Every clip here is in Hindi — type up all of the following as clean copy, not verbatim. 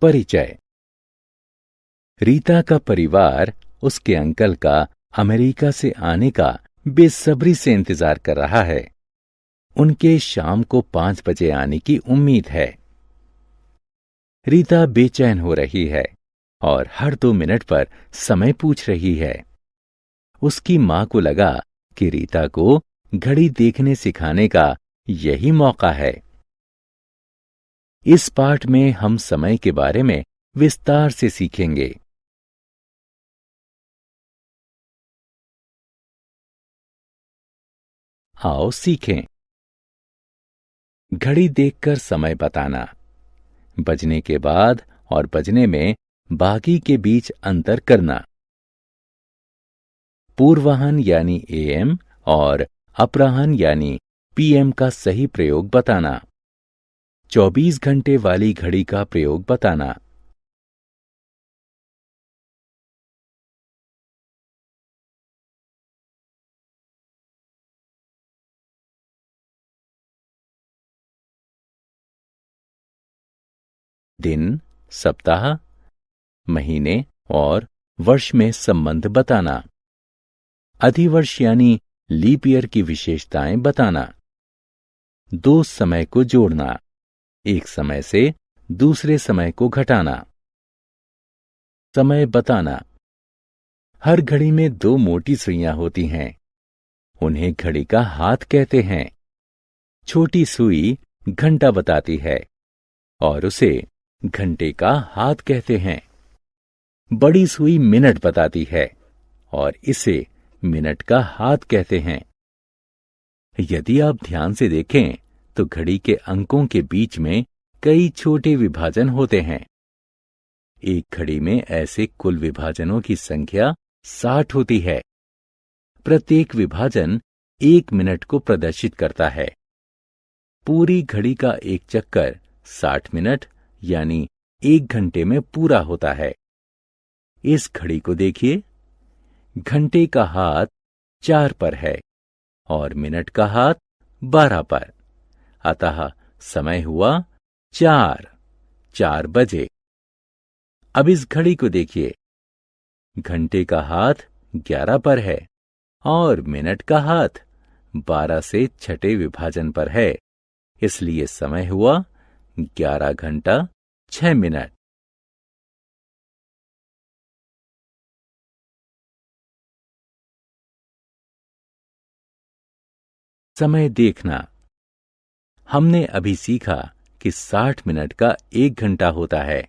परिचय। रीता का परिवार उसके अंकल का अमेरिका से आने का बेसब्री से इंतजार कर रहा है। उनके शाम को 5 बजे आने की उम्मीद है। रीता बेचैन हो रही है और हर 2 मिनट पर समय पूछ रही है। उसकी मां को लगा कि रीता को घड़ी देखने सिखाने का यही मौका है। इस पाठ में हम समय के बारे में विस्तार से सीखेंगे। आओ सीखें। घड़ी देखकर समय बताना, बजने के बाद और बजने में बाकी के बीच अंतर करना, पूर्वाह्न यानी एएम और अपराह्न यानी पीएम का सही प्रयोग बताना, 24 घंटे वाली घड़ी का प्रयोग बताना। दिन, सप्ताह, महीने और वर्ष में संबंध बताना, अधिवर्ष यानी लीप ईयर की विशेषताएं बताना, 2 समय को जोड़ना, एक समय से दूसरे समय को घटाना, समय बताना। हर घड़ी में 2 मोटी सुइयां होती हैं। उन्हें घड़ी का हाथ कहते हैं। छोटी सुई घंटा बताती है और उसे घंटे का हाथ कहते हैं। बड़ी सुई मिनट बताती है और इसे मिनट का हाथ कहते हैं। यदि आप ध्यान से देखें तो घड़ी के अंकों के बीच में कई छोटे विभाजन होते हैं। एक घड़ी में ऐसे कुल विभाजनों की संख्या 60 होती है। प्रत्येक विभाजन 1 मिनट को प्रदर्शित करता है। पूरी घड़ी का एक चक्कर 60 मिनट यानी 1 घंटे में पूरा होता है। इस घड़ी को देखिए। घंटे का हाथ 4 पर है और मिनट का हाथ 12 पर। अतः समय हुआ 4 बजे। अब इस घड़ी को देखिए। घंटे का हाथ 11 पर है और मिनट का हाथ 12 से छठे विभाजन पर है। इसलिए समय हुआ 11 घंटा 6 मिनट। समय देखना। हमने अभी सीखा कि 60 मिनट का 1 घंटा होता है।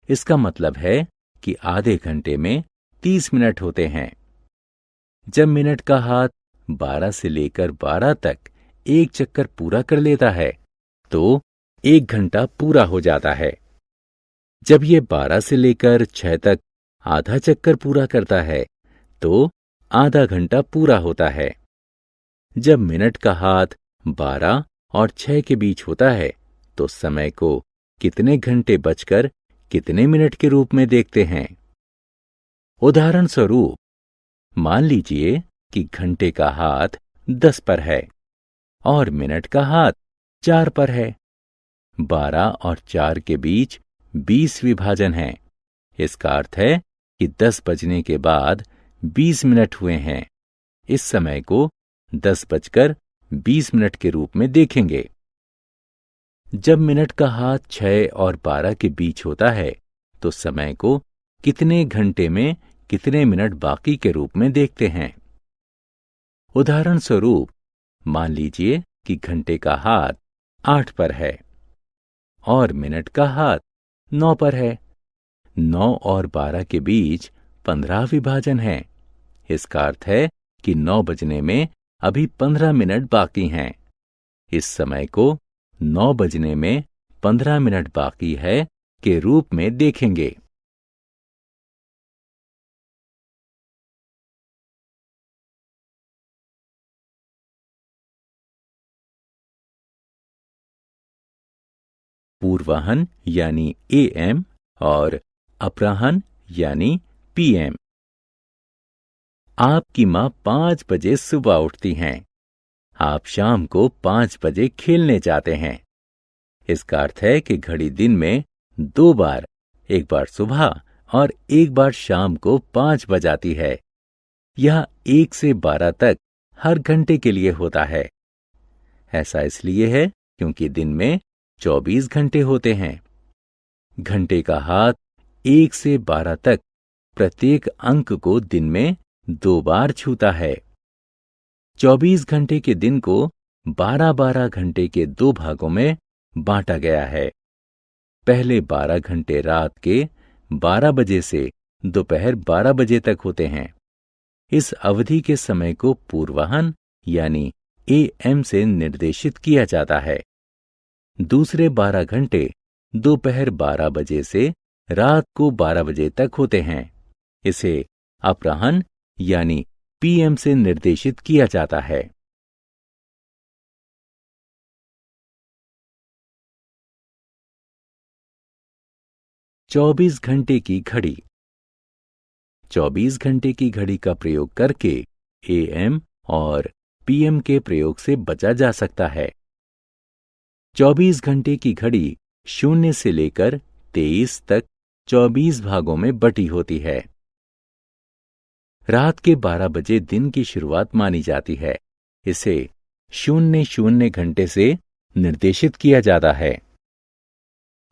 इसका मतलब है कि आधे घंटे में 30 मिनट होते हैं। जब मिनट का हाथ 12 से लेकर 12 तक एक चक्कर पूरा कर लेता है तो 1 घंटा पूरा हो जाता है। जब ये 12 से लेकर 6 तक आधा चक्कर पूरा करता है तो आधा घंटा पूरा होता है। जब मिनट का हाथ 12 और 6 के बीच होता है तो समय को कितने घंटे बचकर कितने मिनट के रूप में देखते हैं। उदाहरण स्वरूप मान लीजिए कि घंटे का हाथ 10 पर है और मिनट का हाथ 4 पर है। 12 और 4 के बीच 20 विभाजन हैं। इसका अर्थ है कि 10 बजने के बाद 20 मिनट हुए हैं। इस समय को 10 बजकर 20 मिनट के रूप में देखेंगे। जब मिनट का हाथ 6 और 12 के बीच होता है तो समय को कितने घंटे में कितने मिनट बाकी के रूप में देखते हैं। उदाहरण स्वरूप मान लीजिए कि घंटे का हाथ 8 पर है और मिनट का हाथ 9 पर है। 9 और 12 के बीच 15 विभाजन हैं। इसका अर्थ है कि 9 बजने में अभी 15 मिनट बाकी हैं। इस समय को 9 बजने में 15 मिनट बाकी है के रूप में देखेंगे। पूर्वाह्न यानी एएम और अपराह्न यानी पीएम। आपकी मां 5 बजे सुबह उठती हैं। आप शाम को 5 बजे खेलने जाते हैं। इसका अर्थ है कि घड़ी दिन में 2 बार, एक बार सुबह और एक बार शाम को 5 बजाती है। यह 1 से 12 तक हर घंटे के लिए होता है। ऐसा इसलिए है क्योंकि दिन में 24 घंटे होते हैं। घंटे का हाथ 1 से 12 तक प्रत्येक अंक को दिन में 2 बार छूता है। 24 घंटे के दिन को 12-12 घंटे के 2 भागों में बांटा गया है। पहले 12 घंटे रात के 12 बजे से दोपहर 12 बजे तक होते हैं। इस अवधि के समय को पूर्वाह्न यानी AM से निर्देशित किया जाता है। दूसरे 12 घंटे दोपहर 12 बजे से रात को 12 बजे तक होते हैं। इसे अपराह्न यानी PM से निर्देशित किया जाता है। चौबीस घंटे की घड़ी। 24 घंटे की घड़ी का प्रयोग करके AM और PM के प्रयोग से बचा जा सकता है। 24 घंटे की घड़ी 0 से लेकर 23 तक 24 भागों में बटी होती है। रात के 12 बजे दिन की शुरुआत मानी जाती है। इसे 00 घंटे से निर्देशित किया जाता है।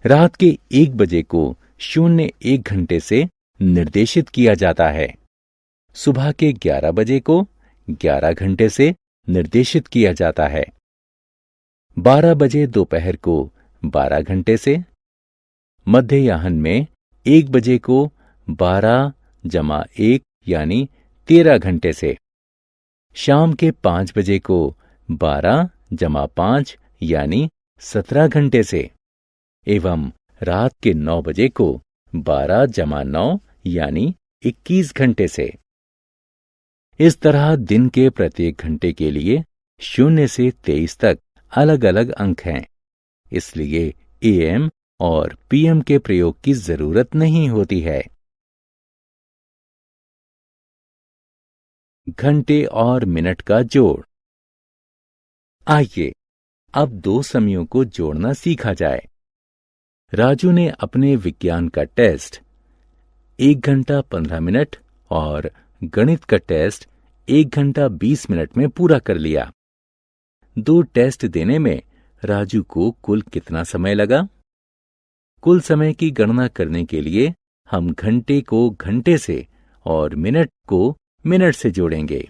रात के 1 बजे को 01 घंटे से निर्देशित किया जाता है। सुबह के 11 बजे को 11 घंटे से निर्देशित किया जाता है। 12 बजे दोपहर को 12 घंटे से, मध्याह्न में 1 बजे को 12+1 यानी 13 घंटे से, शाम के 5 बजे को 12+5 यानी 17 घंटे से, एवं रात के 9 बजे को 12+9 यानी 21 घंटे से। इस तरह दिन के प्रत्येक घंटे के लिए 0 से 23 तक अलग अलग अंक हैं। इसलिए AM और PM के प्रयोग की जरूरत नहीं होती है। घंटे और मिनट का जोड़। आइए अब 2 समयों को जोड़ना सीखा जाए। राजू ने अपने विज्ञान का टेस्ट 1 घंटा 15 मिनट और गणित का टेस्ट 1 घंटा 20 मिनट में पूरा कर लिया। 2 टेस्ट देने में राजू को कुल कितना समय लगा? कुल समय की गणना करने के लिए हम घंटे को घंटे से और मिनट को मिनट से जोड़ेंगे।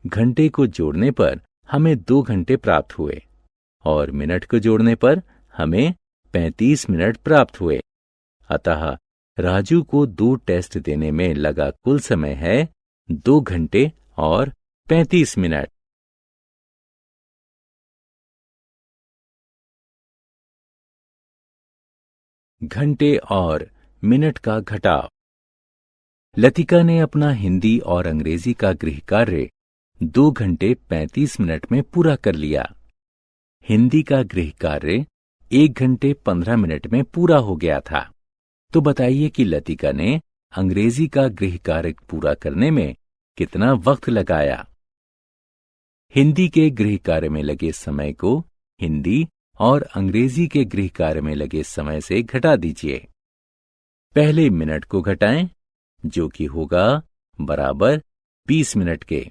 घंटे को जोड़ने पर हमें 2 घंटे प्राप्त हुए और मिनट को जोड़ने पर हमें 35 मिनट प्राप्त हुए। अतः राजू को 2 टेस्ट देने में लगा कुल समय है 2 घंटे और 35 मिनट। घंटे और मिनट का घटाव। लतिका ने अपना हिंदी और अंग्रेजी का गृह कार्य 2 घंटे 35 मिनट में पूरा कर लिया। हिंदी का गृह कार्य 1 घंटे 15 मिनट में पूरा हो गया था। तो बताइए कि लतिका ने अंग्रेजी का गृह कार्य पूरा करने में कितना वक्त लगाया? हिंदी के गृह कार्य में लगे समय को हिंदी और अंग्रेजी के गृह कार्य में लगे समय से घटा दीजिए। पहले मिनट को घटाएं, जो कि होगा बराबर 20 मिनट के।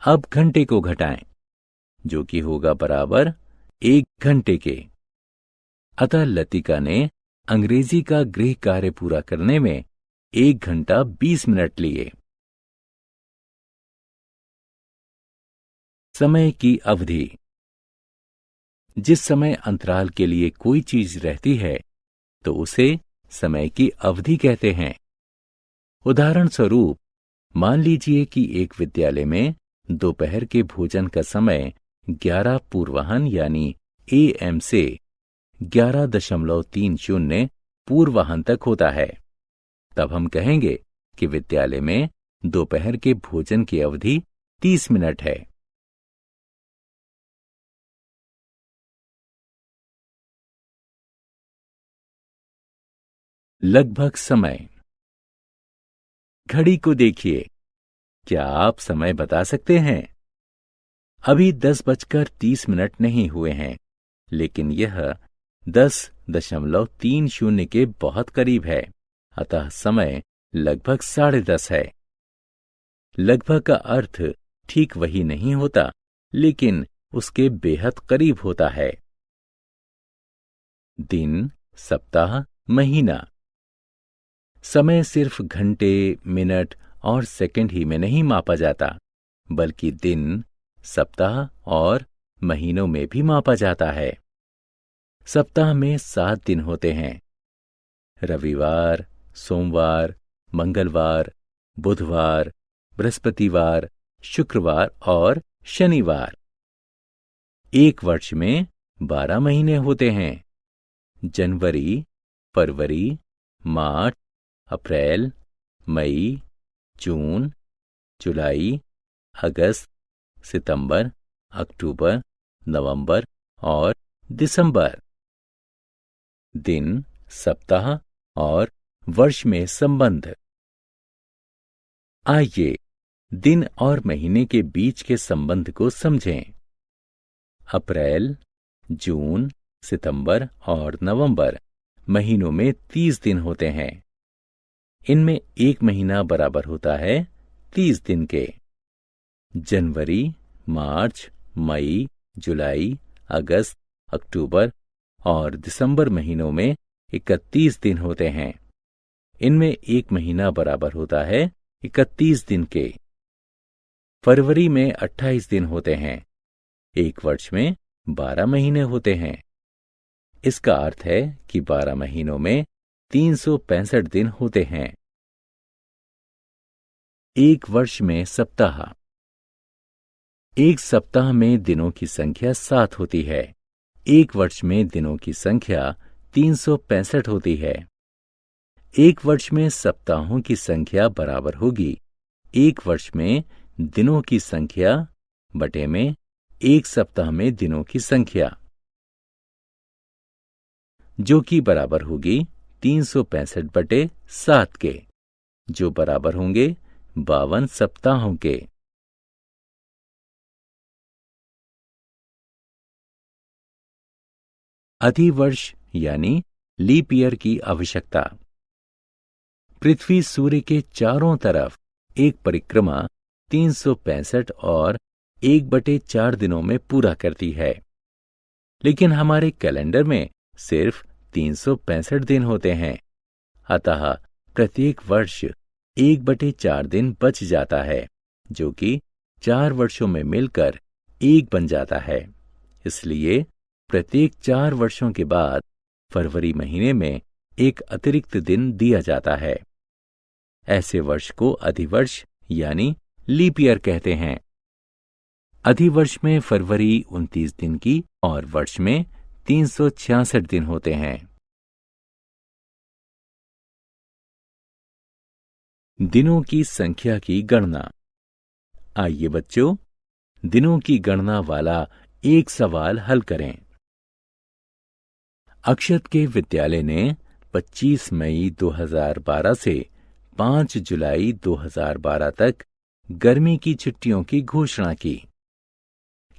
अब घंटे को घटाएं, जो कि होगा बराबर 1 घंटे के। अतः लतिका ने अंग्रेजी का गृह कार्य पूरा करने में 1 घंटा 20 मिनट लिए। समय की अवधि। जिस समय अंतराल के लिए कोई चीज रहती है तो उसे समय की अवधि कहते हैं। उदाहरण स्वरूप मान लीजिए कि एक विद्यालय में दोपहर के भोजन का समय 11 पूर्वाह्न यानी AM से 11.30 पूर्वाह्न तक होता है। तब हम कहेंगे कि विद्यालय में दोपहर के भोजन की अवधि 30 मिनट है। लगभग समय। घड़ी को देखिए, क्या आप समय बता सकते हैं? अभी 10:30 नहीं हुए हैं, लेकिन यह 10 0.30 के बहुत करीब है, अतः समय लगभग 10:30 है। लगभग का अर्थ ठीक वही नहीं होता, लेकिन उसके बेहद करीब होता है। दिन, सप्ताह, महीना। समय सिर्फ घंटे, मिनट और सेकंड ही में नहीं मापा जाता, बल्कि दिन, सप्ताह और महीनों में भी मापा जाता है। सप्ताह में 7 दिन होते हैं। रविवार, सोमवार, मंगलवार, बुधवार, बृहस्पतिवार, शुक्रवार और शनिवार। एक वर्ष में 12 महीने होते हैं। जनवरी, फरवरी, मार्च, अप्रैल, मई, जून, जुलाई, अगस्त, सितंबर, अक्टूबर, नवंबर और दिसंबर। दिन, सप्ताह और वर्ष में संबंध। आइए दिन और महीने के बीच के संबंध को समझें। अप्रैल, जून, सितंबर और नवंबर महीनों में 30 दिन होते हैं। इनमें एक महीना बराबर होता है 30 दिन के। जनवरी, मार्च, मई, जुलाई, अगस्त, अक्टूबर और दिसंबर महीनों में 31 दिन होते हैं। इनमें एक महीना बराबर होता है 31 दिन के। फरवरी में 28 दिन होते हैं। एक वर्ष में 12 महीने होते हैं। इसका अर्थ है कि 12 महीनों में 365 दिन होते हैं। एक वर्ष में सप्ताह। एक सप्ताह में दिनों की संख्या 7 होती है। एक वर्ष में दिनों की संख्या 365 होती है। एक वर्ष में सप्ताहों की संख्या बराबर होगी एक वर्ष में दिनों की संख्या बटे में एक सप्ताह में दिनों की संख्या, जो कि बराबर होगी 365 बटे 7 के, जो बराबर होंगे 52 सप्ताहों के। अधिवर्ष यानी लीप ईयर की आवश्यकता। पृथ्वी सूर्य के चारों तरफ एक परिक्रमा 365 और 1/4 दिनों में पूरा करती है, लेकिन हमारे कैलेंडर में सिर्फ 365 दिन होते हैं। अतः प्रत्येक वर्ष 1/4 दिन बच जाता है, जो कि 4 वर्षों में मिलकर 1 बन जाता है। इसलिए प्रत्येक 4 वर्षों के बाद फरवरी महीने में एक अतिरिक्त दिन दिया जाता है। ऐसे वर्ष को अधिवर्ष यानी लीप ईयर कहते हैं। अधिवर्ष में फरवरी 29 दिन की और वर्ष में 366 दिन होते हैं। दिनों की संख्या की गणना। आइए बच्चों, दिनों की गणना वाला एक सवाल हल करें। अक्षत के विद्यालय ने 25 मई 2012 से 5 जुलाई 2012 तक गर्मी की छुट्टियों की घोषणा की।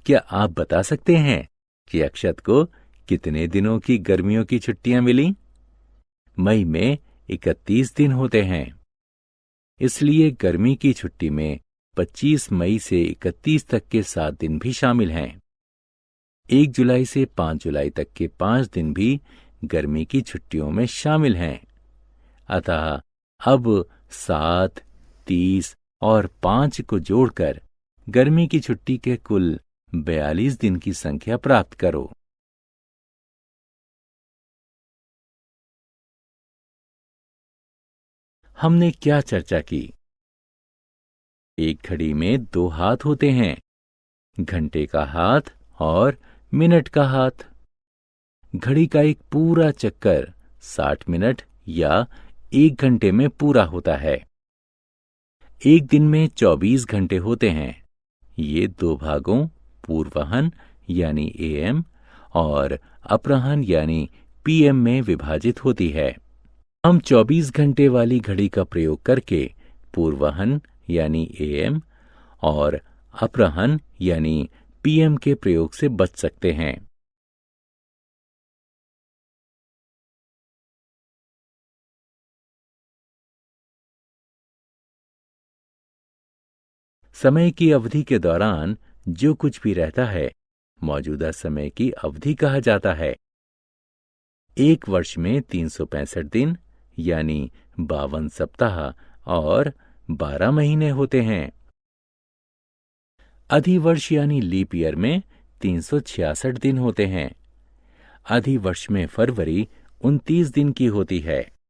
क्या आप बता सकते हैं कि अक्षत को कितने दिनों की गर्मियों की छुट्टियां मिली? मई में 31 दिन होते हैं। इसलिए गर्मी की छुट्टी में 25 मई से 31 तक के 7 दिन भी शामिल हैं। 1 जुलाई से 5 जुलाई तक के 5 दिन भी गर्मी की छुट्टियों में शामिल हैं। अतः अब 7, 30 और 5 को जोड़कर गर्मी की छुट्टी के कुल 42 दिन की संख्या प्राप्त करो। हमने क्या चर्चा की? एक घड़ी में 2 हाथ होते हैं, घंटे का हाथ और मिनट का हाथ। घड़ी का एक पूरा चक्कर 60 मिनट या 1 घंटे में पूरा होता है। एक दिन में 24 घंटे होते हैं। ये 2 भागों पूर्वाह्न यानी एएम और अपराह्न यानी पीएम में विभाजित होती है। हम 24 घंटे वाली घड़ी का प्रयोग करके पूर्वाह्न यानी एएम और अपराह्न यानी पीएम के प्रयोग से बच सकते हैं। समय की अवधि के दौरान जो कुछ भी रहता है मौजूदा समय की अवधि कहा जाता है। एक वर्ष में 365 दिन यानी 52 सप्ताह और 12 महीने होते हैं। अधिवर्ष यानी लीप ईयर में 366 दिन होते हैं। अधिवर्ष में फरवरी 29 दिन की होती है।